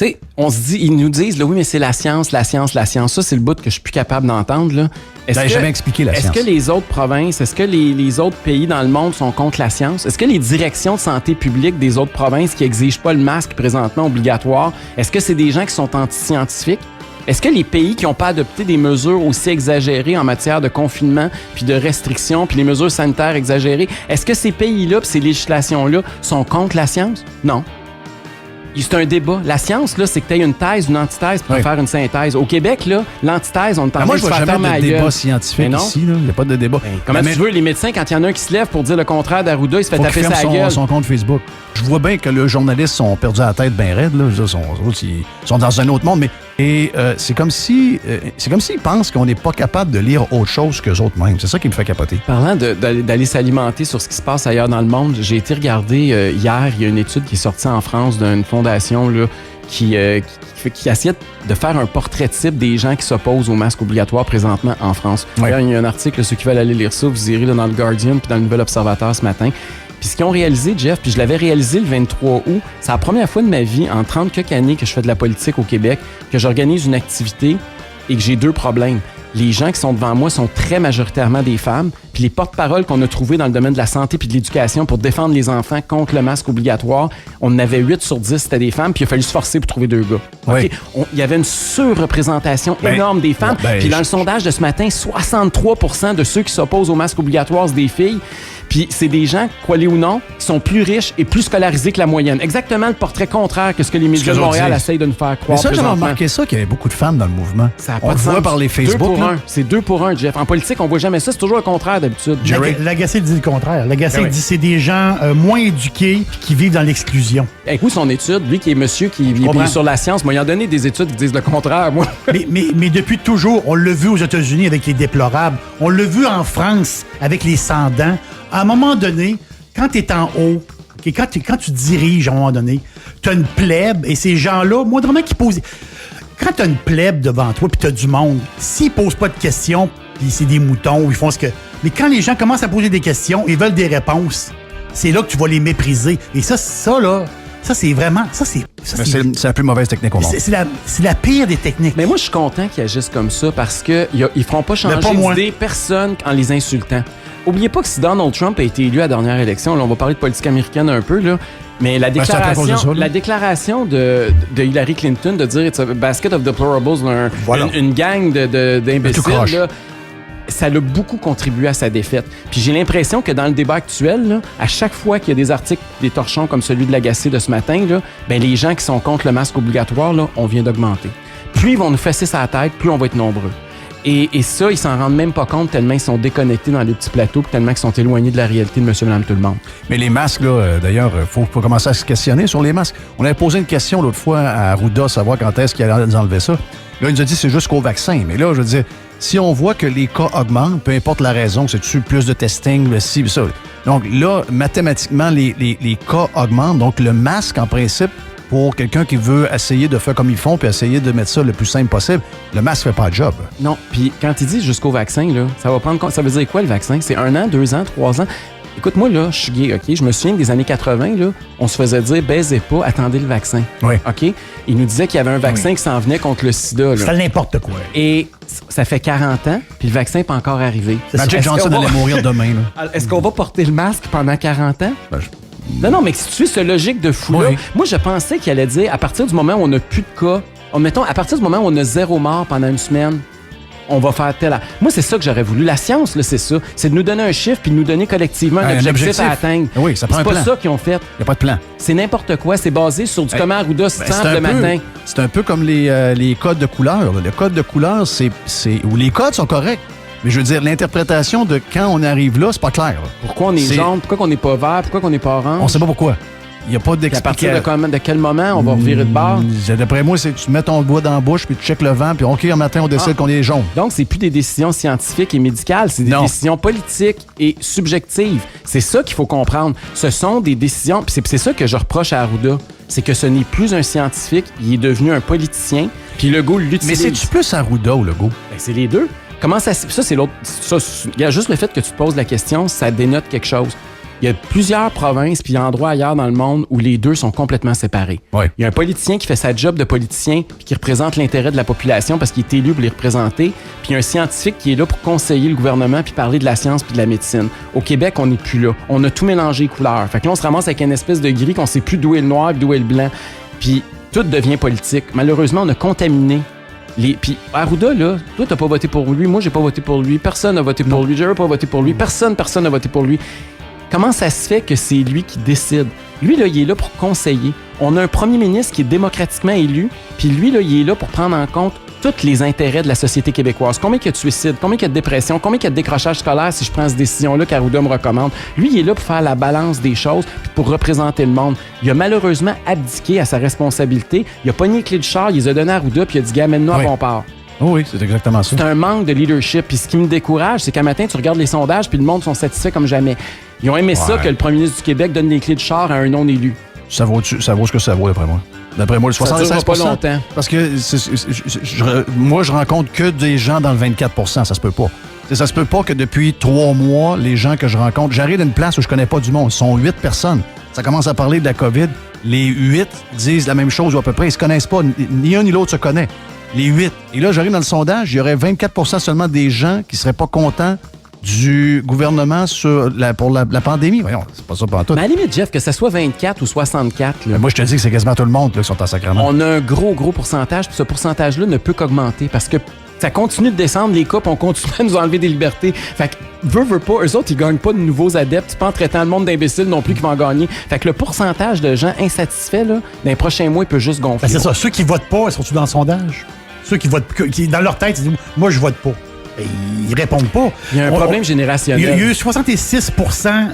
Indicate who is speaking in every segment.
Speaker 1: Tu sais, ils nous disent, là, oui, mais c'est la science. Ça, c'est le bout que je suis plus capable d'entendre, là.
Speaker 2: T'as jamais expliqué la science.
Speaker 1: Est-ce que les autres provinces, est-ce que les autres pays dans le monde sont contre la science? Est-ce que les directions de santé publique des autres provinces qui exigent pas le masque présentement obligatoire, est-ce que c'est des gens qui sont anti-scientifiques? Est-ce que les pays qui n'ont pas adopté des mesures aussi exagérées en matière de confinement, puis de restrictions, puis les mesures sanitaires exagérées, est-ce que ces pays-là, puis ces législations-là sont contre la science? Non. C'est un débat. La science, là, c'est que tu aies une thèse, une antithèse pour faire une synthèse. Au Québec, là, l'antithèse, on est en train de se faire fermer la gueule.
Speaker 2: Moi, je vois jamais de débat scientifique ici. Il n'y a pas de débat.
Speaker 1: Comment tu veux, les médecins, quand il y en a un qui se lève pour dire le contraire d'Arruda, il se fait taper sa gueule.
Speaker 2: Son compte Facebook. Je vois bien que les journalistes sont perdus à la tête bien raide. Là. Ils sont dans un autre monde. Mais c'est comme s'ils pensent qu'on n'est pas capable de lire autre chose qu'eux autres mêmes. C'est ça qui me fait capoter.
Speaker 1: Parlant d'aller s'alimenter sur ce qui se passe ailleurs dans le monde, j'ai été regarder hier, il y a une étude qui est sortie en France d'une fondation là, qui essaie de faire un portrait type des gens qui s'opposent au masque obligatoire présentement en France. Ouais. Il y a un article, ceux qui veulent aller lire ça, vous irez là, dans le Guardian puis dans le Nouvel Observateur ce matin. Puis ce qu'ils ont réalisé, Jeff, puis je l'avais réalisé le 23 août, c'est la première fois de ma vie, en 30 quelques années que je fais de la politique au Québec, que j'organise une activité et que j'ai 2 problèmes. Les gens qui sont devant moi sont très majoritairement des femmes, puis les porte-paroles qu'on a trouvés dans le domaine de la santé puis de l'éducation pour défendre les enfants contre le masque obligatoire, on en avait 8 sur 10, c'était des femmes, puis il a fallu se forcer pour trouver 2 gars.
Speaker 2: Oui.
Speaker 1: Okay? Il y avait une surreprésentation énorme des femmes, puis dans le sondage de ce matin, 63% de ceux qui s'opposent au masque obligatoire, c'est des filles. Puis c'est des gens, croyez ou non, qui sont plus riches et plus scolarisés que la moyenne. Exactement le portrait contraire que ce que les médias de Montréal essayent de nous faire croire.
Speaker 2: Mais ça, j'avais remarqué ça, qu'il y avait beaucoup de femmes dans le mouvement.
Speaker 1: Ça
Speaker 2: on le voit par les Facebook.
Speaker 1: 2 pour 1. C'est 2 pour 1, Jeff. En politique, on voit jamais ça. C'est toujours le contraire d'habitude.
Speaker 3: Lagacé dit le contraire. Lagacé dit c'est des gens moins éduqués qui vivent dans l'exclusion.
Speaker 1: Écoute son étude, lui qui est monsieur qui est sur la science, moi, il a donné des études qui disent le contraire, moi.
Speaker 3: mais depuis toujours, on l'a vu aux États-Unis avec les déplorables. On l'a vu en France avec les sans-dents. À un moment donné, quand tu es en haut, quand tu diriges à un moment donné, tu as une plèbe et ces gens-là, moi, vraiment, qui posent. Quand tu as une plèbe devant toi puis tu as du monde, s'ils posent pas de questions, puis c'est des moutons, ils font ce que. Mais quand les gens commencent à poser des questions, ils veulent des réponses, c'est là que tu vas les mépriser. Et ça, c'est vraiment.
Speaker 2: C'est la plus mauvaise technique au monde.
Speaker 3: C'est la pire des techniques.
Speaker 1: Mais moi, je suis content qu'ils agissent comme ça parce qu'ils ne feront pas changer d'idée personne en les insultant. Oubliez pas que si Donald Trump a été élu à la dernière élection, là, on va parler de politique américaine un peu, là, mais la déclaration de Hillary Clinton de dire « It's a basket of deplorables », une gang d'imbéciles, là, ça a beaucoup contribué à sa défaite. Puis j'ai l'impression que dans le débat actuel, là, à chaque fois qu'il y a des articles, des torchons comme celui de Lagacé de ce matin, là, ben, les gens qui sont contre le masque obligatoire, là, on vient d'augmenter. Plus ils vont nous fesser sa tête, plus on va être nombreux. Et ça, ils s'en rendent même pas compte tellement ils sont déconnectés dans les petits plateaux puis tellement ils sont éloignés de la réalité de monsieur, madame, tout le monde.
Speaker 2: Mais les masques, là, d'ailleurs, faut commencer à se questionner sur les masques. On avait posé une question l'autre fois à Arruda, savoir quand est-ce qu'il allait nous enlever ça. Là, il nous a dit c'est jusqu'au vaccin. Mais là, je veux dire, si on voit que les cas augmentent, peu importe la raison, c'est-tu plus de testing, le ci, ça. Donc là, mathématiquement, les cas augmentent. Donc le masque, en principe, pour quelqu'un qui veut essayer de faire comme ils font puis essayer de mettre ça le plus simple possible, le masque fait pas le job.
Speaker 1: Non, puis quand il dit jusqu'au vaccin, là, ça veut dire quoi le vaccin? C'est 1 an, 2 ans, 3 ans? Écoute, moi, là, je suis gay, OK? Je me souviens que des années 80, là, on se faisait dire « baisez pas, attendez le vaccin ».
Speaker 2: Oui.
Speaker 1: OK? Il nous disait qu'il y avait un vaccin qui s'en venait contre le sida.
Speaker 3: C'était n'importe quoi.
Speaker 1: Et ça fait 40 ans, puis le vaccin n'est pas encore arrivé.
Speaker 2: Magic Johnson allait mourir demain. Là.
Speaker 1: Est-ce qu'on va porter le masque pendant 40 ans? Non, mais si tu suis cette logique de fou-là, moi, je pensais qu'il allait dire, à partir du moment où on n'a plus de cas, mettons, à partir du moment où on a 0 mort pendant une semaine, on va faire tel... Moi, c'est ça que j'aurais voulu. La science, là, c'est ça. C'est de nous donner un chiffre puis de nous donner collectivement un objectif à atteindre.
Speaker 2: Oui, ça prend un plan.
Speaker 1: C'est pas ça qu'ils ont fait.
Speaker 2: Il n'y a pas de plan.
Speaker 1: C'est n'importe quoi. C'est basé sur du comment Arruda se sent le matin.
Speaker 2: C'est un peu comme les codes de couleur. Le code de couleur, où les codes sont corrects. Mais je veux dire, l'interprétation de quand on arrive là, c'est pas clair. Là.
Speaker 1: Pourquoi on est jaune? Pourquoi on n'est pas vert? Pourquoi on n'est pas orange?
Speaker 2: On sait pas pourquoi. Il n'y a pas d'explication.
Speaker 1: À partir de quel moment on va revirer de bord?
Speaker 2: D'après moi, c'est tu mets ton doigt dans la bouche, puis tu checkes le vent, puis OK, un matin, on décide qu'on est jaune.
Speaker 1: Donc, c'est plus des décisions scientifiques et médicales, c'est des décisions politiques et subjectives. C'est ça qu'il faut comprendre. Ce sont des décisions, puis c'est ça que je reproche à Arruda, c'est que ce n'est plus un scientifique, il est devenu un politicien, puis Legault l'utilise.
Speaker 2: Mais c'est-tu plus Arruda ou Legault?
Speaker 1: Ben, c'est les deux. Comment ça c'est l'autre. Ça, juste le fait que tu te poses la question, ça dénote quelque chose. Il y a plusieurs provinces puis endroits ailleurs dans le monde où les deux sont complètement séparés.
Speaker 2: Ouais.
Speaker 1: Il y a un politicien qui fait sa job de politicien puis qui représente l'intérêt de la population parce qu'il est élu pour les représenter. Puis il y a un scientifique qui est là pour conseiller le gouvernement puis parler de la science puis de la médecine. Au Québec, on n'est plus là. On a tout mélangé les couleurs. Fait que là, on se ramasse avec une espèce de gris qu'on sait plus d'où est le noir et d'où est le blanc. Puis tout devient politique. Malheureusement, on a contaminé Puis Arruda, là, toi, t'as pas voté pour lui, moi, j'ai pas voté pour lui, personne n'a voté pour lui, Jerry pas voté pour lui, personne n'a voté pour lui. Comment ça se fait que c'est lui qui décide? Lui, là, il est là pour conseiller. On a un premier ministre qui est démocratiquement élu, puis lui, là, il est là pour prendre en compte tous les intérêts de la société québécoise. Combien il y a de suicides, combien il y a de dépression, combien il y a de décrochage scolaire si je prends cette décision-là qu'Arruda me recommande. Lui, il est là pour faire la balance des choses puis pour représenter le monde. Il a malheureusement abdiqué à sa responsabilité. Il a pogné les clés du char, il les a donné à Arruda puis il a dit « Gars, amène-nous à bon port ».
Speaker 2: Oui, c'est exactement ça.
Speaker 1: C'est un manque de leadership. Puis ce qui me décourage, c'est qu'un matin, tu regardes les sondages puis le monde sont satisfaits comme jamais. Ils ont aimé ça que le premier ministre du Québec donne les clés de char à un non-élu.
Speaker 2: Ça vaut ce que ça vaut, d'après moi. D'après moi, le 76%.
Speaker 1: Ça durera pas longtemps.
Speaker 2: Parce que moi, je rencontre que des gens dans le 24 ça se peut pas. Ça se peut pas que depuis 3 mois, les gens que je rencontre, j'arrive d'une place où je connais pas du monde. Ce sont 8 personnes. Ça commence à parler de la COVID. Les 8 disent la même chose ou à peu près. Ils se connaissent pas. Ni un ni l'autre se connaît. Les 8. Et là, j'arrive dans le sondage, il y aurait 24 seulement des gens qui seraient pas contents du gouvernement pour la pandémie. Voyons, c'est pas ça pour tout.
Speaker 1: Mais à la limite, Jeff, que ce soit 24 ou 64... Là,
Speaker 2: moi, je te dis que c'est quasiment tout le monde là, qui sont en sacrement.
Speaker 1: On a un gros pourcentage, puis ce pourcentage-là ne peut qu'augmenter parce que ça continue de descendre, les cas, puis on continue à nous enlever des libertés. Fait que, veut pas, eux autres, ils gagnent pas de nouveaux adeptes. C'est pas en traitant le monde d'imbéciles non plus qu'ils vont en gagner. Fait que le pourcentage de gens insatisfaits, là, dans les prochains mois, il peut juste gonfler.
Speaker 3: Ben c'est ça. Ceux qui votent pas, ils sont-ils dans le sondage? Ceux qui votent, qui, dans leur tête, ils disent « Moi, je vote pas ». Ils répondent pas.
Speaker 1: Il y a un problème générationnel.
Speaker 3: Il y a eu 66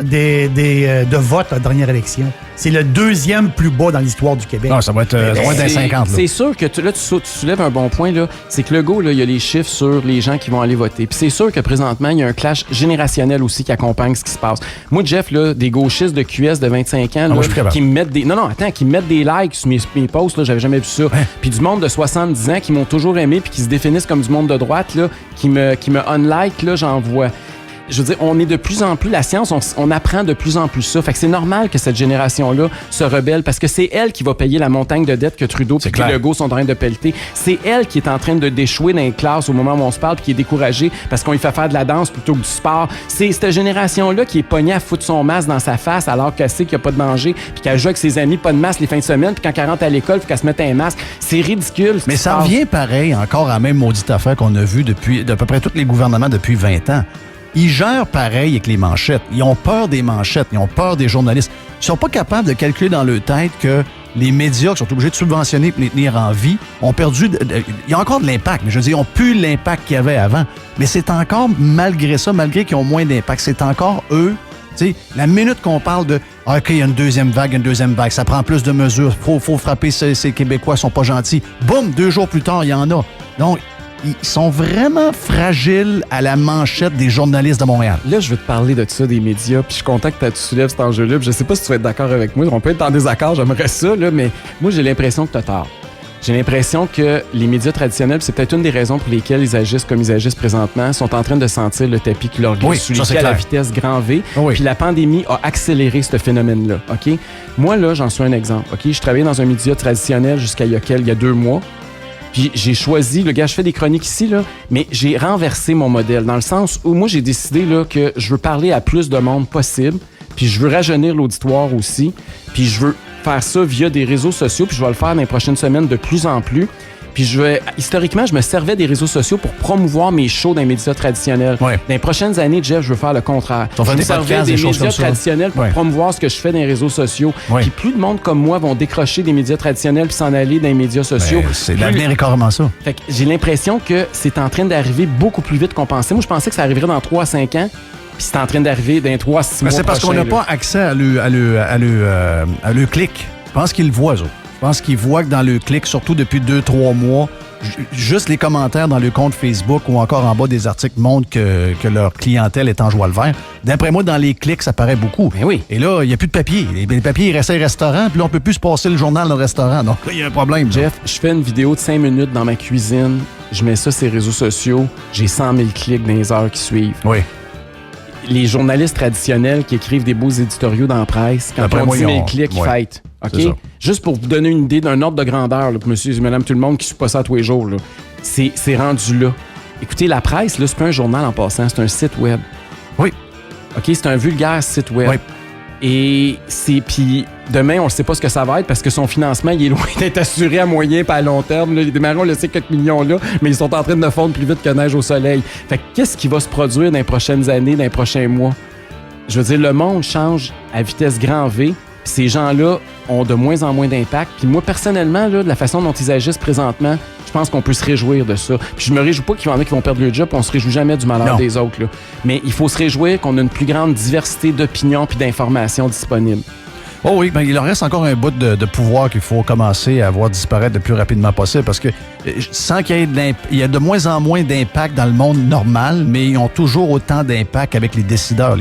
Speaker 3: de votes à la dernière élection. C'est le 2e plus bas dans l'histoire du Québec.
Speaker 2: Non, ça va être loin d'un 50. Là.
Speaker 1: C'est sûr que tu soulèves un bon point. Là. C'est que le go, là, il y a les chiffres sur les gens qui vont aller voter. Puis c'est sûr que présentement, il y a un clash générationnel aussi qui accompagne ce qui se passe. Moi, Jeff, là, des gauchistes de QS de 25 ans là, qui me mettent des... Non, attends, qui me mettent des likes sur mes posts, là, j'avais jamais vu ça. Puis du monde de 70 ans qui m'ont toujours aimé puis qui se définissent comme du monde de droite, là, qui me unlike, là, j'en vois. Je veux dire, on est de plus en plus, la science, on apprend de plus en plus ça. Fait que c'est normal que cette génération-là se rebelle parce que c'est elle qui va payer la montagne de dettes que Trudeau et Legault sont en train de pelleter. C'est elle qui est en train d'échouer dans les classes au moment où on se parle puis qui est découragée parce qu'on lui fait faire de la danse plutôt que du sport. C'est cette génération-là qui est pognée à foutre son masque dans sa face alors qu'elle sait qu'il n'y a pas de danger puis qu'elle joue avec ses amis, pas de masque les fins de semaine puis quand elle rentre à l'école, faut qu'elle se mette un masque. C'est ridicule.
Speaker 2: Mais ça revient pareil encore à la même maudite affaire qu'on a vue depuis d'à peu près tous les gouvernements depuis 20 ans. Ils gèrent pareil avec les manchettes. Ils ont peur des manchettes. Ils ont peur des journalistes. Ils sont pas capables de calculer dans leur tête que les médias qui sont obligés de subventionner pour les tenir en vie ont perdu... Il y a encore de l'impact, mais je veux dire, ils n'ont plus l'impact qu'il y avait avant. Mais c'est encore, malgré ça, malgré qu'ils ont moins d'impact, c'est encore eux... Tu sais, la minute qu'on parle de « OK, il y a une deuxième vague, ça prend plus de mesures, faut frapper ces Québécois, ils sont pas gentils. » Boum, 2 jours plus tard, il y en a. Donc, ils sont vraiment fragiles à la manchette des journalistes de Montréal.
Speaker 1: Là, je veux te parler de ça, des médias, puis je suis content que tu soulèves cet enjeu-là. Je sais pas si tu vas être d'accord avec moi, on peut être en désaccord, j'aimerais ça, là, mais moi, j'ai l'impression que tu as tort. J'ai l'impression que les médias traditionnels, c'est peut-être une des raisons pour lesquelles ils agissent comme ils agissent présentement, sont en train de sentir le tapis qui leur glisse sous les pieds à la vitesse grand V. Puis la pandémie a accéléré ce phénomène-là. OK? Moi, là, j'en suis un exemple. OK? Je travaillais dans un média traditionnel jusqu'à il y a 2 mois. Puis j'ai choisi, le gars, je fais des chroniques ici, là, mais j'ai renversé mon modèle dans le sens où moi, j'ai décidé là, que je veux parler à plus de monde possible, puis je veux rajeunir l'auditoire aussi, puis je veux faire ça via des réseaux sociaux, puis je vais le faire dans les prochaines semaines de plus en plus. Puis historiquement, je me servais des réseaux sociaux pour promouvoir mes shows dans les médias traditionnels. Dans les prochaines années, Jeff, je veux faire le contraire. Je me servais des médias traditionnels pour promouvoir ce que je fais dans les réseaux sociaux. Puis plus de monde comme moi vont décrocher des médias traditionnels puis s'en aller dans les médias sociaux.
Speaker 2: L'avenir est carrément ça.
Speaker 1: Fait que j'ai l'impression que c'est en train d'arriver beaucoup plus vite qu'on pensait. Moi, je pensais que ça arriverait dans 3 à 5 ans. Puis c'est en train d'arriver dans 3 à 6 mois.
Speaker 2: C'est parce qu'on n'a pas accès à le clic. Je pense qu'ils le voient, eux. Je pense qu'ils voient que dans le clic, surtout depuis 2-3 mois, juste les commentaires dans le compte Facebook ou encore en bas des articles montrent que leur clientèle est en joie le vert. D'après moi, dans les clics, ça paraît beaucoup.
Speaker 1: Ben oui.
Speaker 2: Et là, il n'y a plus de papier. Les papiers, ils restent au restaurant, puis là, on ne peut plus se passer le journal dans le restaurant. Donc, il y a un problème.
Speaker 1: Jeff, je fais une vidéo de 5 minutes dans ma cuisine, je mets ça sur les réseaux sociaux, j'ai 100 000 clics dans les heures qui suivent.
Speaker 2: Oui.
Speaker 1: les journalistes traditionnels qui écrivent des beaux éditoriaux dans la presse, quand
Speaker 2: Après
Speaker 1: ils ont
Speaker 2: moi,
Speaker 1: 10 000
Speaker 2: ils ont-
Speaker 1: clics, ils
Speaker 2: ouais.
Speaker 1: fêtent.
Speaker 2: C'est ça.
Speaker 1: OK? Juste pour vous donner une idée d'un ordre de grandeur, là, pour monsieur et madame tout le monde qui ne suit pas ça tous les jours, là. C'est rendu là. Écoutez, la presse, là, c'est pas un journal en passant, c'est un site web.
Speaker 2: Oui.
Speaker 1: OK? C'est un vulgaire site web.
Speaker 2: Oui.
Speaker 1: Et puis demain, on ne sait pas ce que ça va être parce que son financement, il est loin d'être assuré à moyen pas à long terme. Là, les démarrons, le sait quelques millions là, mais ils sont en train de fondre plus vite que neige au soleil. Fait que qu'est-ce qui va se produire dans les prochaines années, dans les prochains mois? Je veux dire, le monde change à vitesse grand V. Puis ces gens-là ont de moins en moins d'impact. Puis moi, personnellement, là, de la façon dont ils agissent présentement, je pense qu'on peut se réjouir de ça. Puis je me réjouis pas qu'il y en ait qui vont perdre le job, on se réjouit jamais du malheur
Speaker 2: Non.
Speaker 1: des autres. Là. Mais il faut se réjouir qu'on a une plus grande diversité d'opinions puis d'informations disponibles.
Speaker 2: Oh oui, ben, il en reste encore un bout de pouvoir qu'il faut commencer à voir disparaître le plus rapidement possible parce que sans qu'il y ait il y a de moins en moins d'impact dans le monde normal, mais ils ont toujours autant d'impact avec les décideurs.